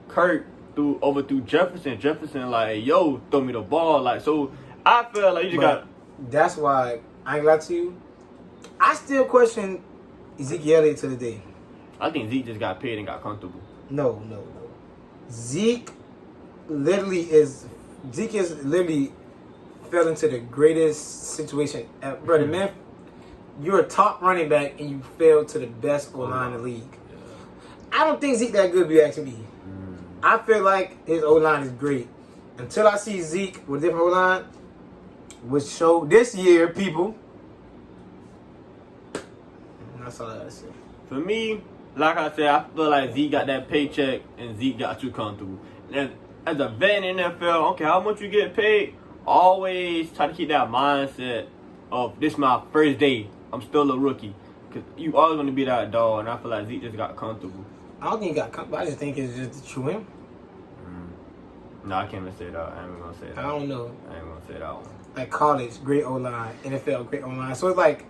Kirk threw Jefferson. Jefferson like, yo, throw me the ball. Like, so I feel like you just got.
That's why I ain't lie to you. I still question Ezekiel Elliott to the day.
I think Zeke just got paid and got comfortable.
No. Zeke is literally fell into the greatest situation ever. Brother, man, you're a top running back and you fell to the best O-line in the league. I don't think Zeke that good, if you ask me. I feel like his O-line is great. Until I see Zeke with a different O-line, which show this year, people. That's all I gotta say.
For me, like I said, I feel like Zeke got that paycheck and Zeke got too comfortable. And as a vet in the NFL, I don't care how much you get paid, always try to keep that mindset of this is my first day. I'm still a rookie. Because you always want to be that dog, and I feel like Zeke just got comfortable.
I don't think he got comfortable. I just think it's just the true him.
No, I can't even say that. I ain't even going to say that.
I don't know.
I ain't going to say that one.
Like college, great O-line. NFL, great O-line. So it's like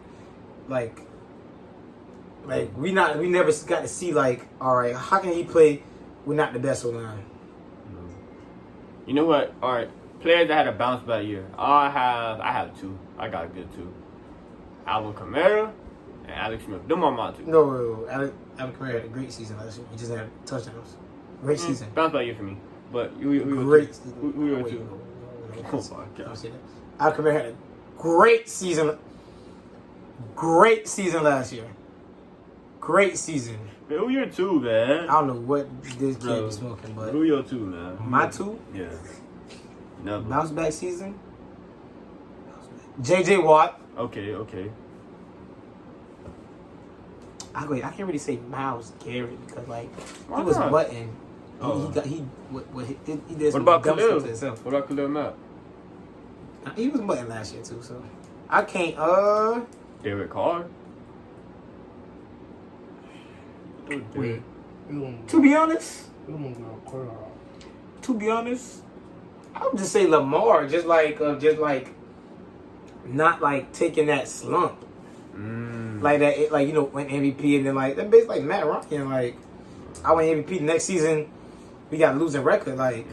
we never got to see like, all right, how can he play? We're not the best O-line.
You know what? All right, players that had a bounce back year. I have two. I got a good two. Alvin Kamara and Alex Smith. Them are my two.
No, Alvin Kamara had a great season last year. He just had touchdowns. Great season.
Bounce back year for me. But who
great.
Who were two? Oh my God.
Alvin Kamara had a great season. Great season last year. Great season.
Man, who your two, man?
I don't know what this kid is smoking, but
who your two, man?
My two?
Yeah. No.
Bounce back season. JJ Watt.
Okay.
I can't really say Myles Garrett because like
Why
he was
not?
button.
Oh.
He did
What
some
about
dumb
Khalil?
stuff to himself.
What about Khalil Mack?
He was button last year too, so I can't.
Derek Carr.
Wait.
To be honest, I would just say Lamar, just like not like taking that slump. Like that, like win MVP and then like that basically like Matt Ryan. Like I win MVP next season, we got a losing record. Like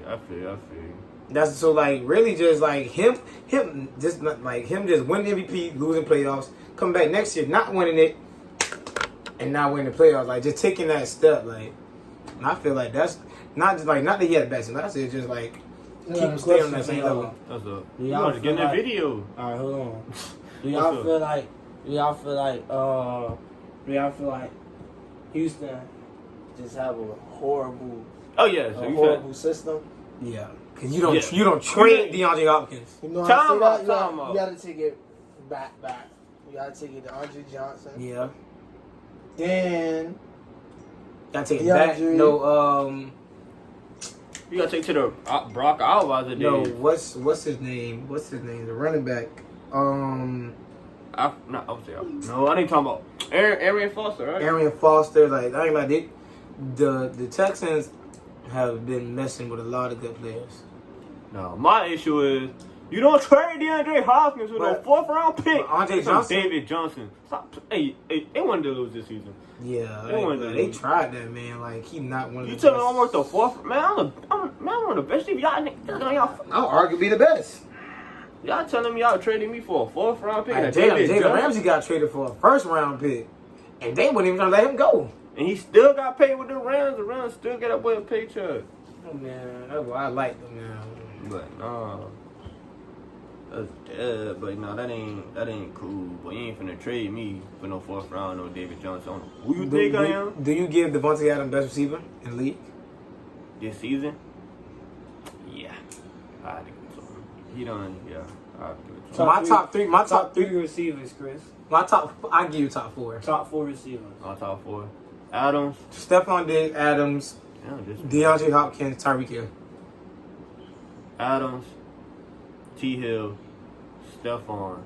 Yeah, I feel.
that's so like really just like him just not like him just winning MVP, losing playoffs, come back next year not winning it, and not winning the playoffs. Like just taking that step. Like and I feel like that's not just like not that he had a bad season last year, just like keep staying on that same level.
That's up.
Do
You
y'all
want to get in
feel
that
like-
video?
All right, hold on. Do
What's
y'all
up?
feel like Houston just have a horrible
Oh yeah. So you said
system?
Yeah, because you don't trade DeAndre Hopkins.
You know
Time
how
out,
to say that?
time out.
You gotta take it back. You gotta take it to Andre Johnson.
Yeah,
Then
gotta take it
DeAndre.
back. No,
you gotta take to the Brock Alvarez today.
no. What's his name? The running back.
I ain't talking about Arian Foster, right?
Arian Foster. Like I ain't like the Texans have been messing with a lot of good players.
No, my issue is you don't trade DeAndre Hopkins with a 4th round pick.
but Andre
Some
Johnson-
David Johnson. Stop. Hey, they wanted to lose this season.
Yeah,
They
they tried that, man. Like he not one of
You
the
tell me
best.
I'm worth the 4th? Man, I'm one of the best.
I'll arguably the best.
Y'all telling me y'all trading me for a 4th round pick?
Like,
and
Jalen
Johnson?
Ramsey got traded for a 1st round pick, and they wouldn't even gonna let him go.
And he still got paid with the Rams. The Rams still get up with a paycheck.
Oh man, that's why I like them now.
But no. But no, that ain't cool. But you ain't finna trade me for no 4th round, no David Johnson. Who you think I am
Do you give Devontae Adams best receiver in the league?
this season? Yeah, I had to give it to him. He done. Yeah, I have to give it to him.
My top three,
receivers, Chris.
I give you top 4.
Top 4 receivers.
On top 4, Adams.
Stephon Diggs, Adams,
Damn, this
DeAndre Hopkins, Tyreek Hill.
Adams, T Hill, Stephon,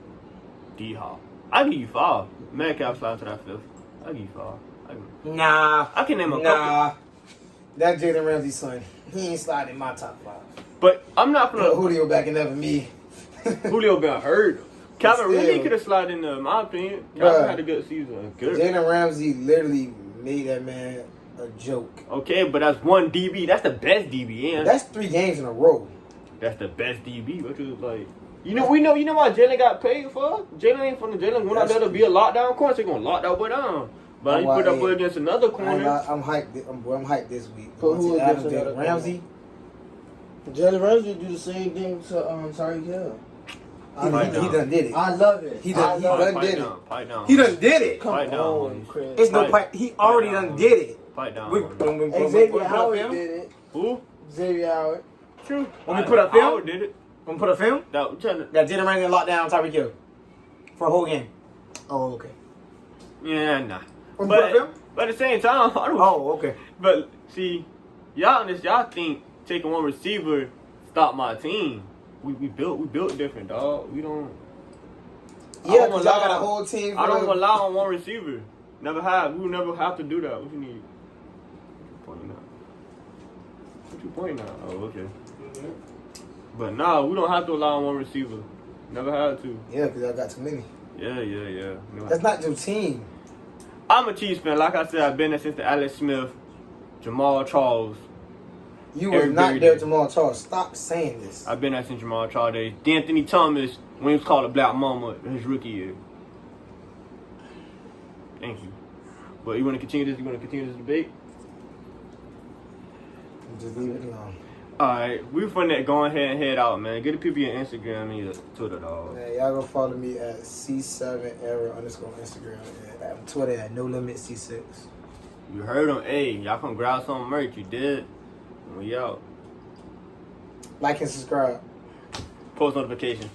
D Hop. I give you 5. Metcalf slide to that 5th. I give you 5.
Nah,
I can name a couple.
That's Jalen Ramsey's son. He ain't sliding in my top 5.
But I'm not
Put
gonna.
Julio back in there for me.
Julio been hurt. Calvin
Still.
really could have slid in there, in my opinion.
Bruh.
Calvin had a good season. Good.
Jalen Ramsey literally made that man a joke.
Okay, but that's one DB. That's the best DB. And
That's 3 games in a row.
that's the best DB. Which is like, you know why Jalen got paid for? Jalen ain't from the Jalen went out there to be a lockdown corner. So he gonna lock that boy down. But you put that boy against another corner.
I'm hyped. I'm hyped this week.
Put who
Devontae
against
Adams,
another
Jalen Ramsey.
Jalen Ramsey do the same thing to Tyreek Hill.
He done did it.
I love it.
He done did it.
Pipe down.
He done did it.
Come
Pipe down,
on,
homie.
Chris.
It's no pipe. He already done did it.
Pipe down.
When
Xavier Howard did it.
Who?
Xavier Howard.
True.
When we put up film?
Howard did it.
When we put a film,
That
Jalen Ramsey locked down Tyreek Hill for a whole game. Oh, okay.
yeah, nah.
When we put a film?
But at the same time, I don't.
Oh, okay.
But see, y'all think taking one receiver stop my team. We built different, dog. We don't.
Yeah, because y'all got a whole team.
I don't rely on one receiver. Never have. We will never have to do that. What you need? Pointing out. What you pointing out? Oh, okay.
Mm-hmm.
But nah, we don't have to rely on one receiver. Never had to.
Yeah, because y'all got too many.
Yeah.
That's not your team.
I'm a Chiefs fan. Like I said, I've been there since the Alex Smith, Jamal Charles.
You was
Eric
not
Berry
there,
did.
Jamal Charles. Stop saying this.
I've been there since Jamal Charles days. D'Anthony Thomas, when he was called a Black Mama in his rookie year. Thank you. But you want to continue this? You want to continue this debate?
Just leave it alone.
Alright, we finna go ahead and head out, man. Get the people your Instagram and your Twitter, dog.
Yeah, y'all go follow me at C7era _ Instagram and Twitter at No Limit C6.
You heard them. Hey, y'all come grab some merch. You did. We out.
Like and subscribe.
Post notification.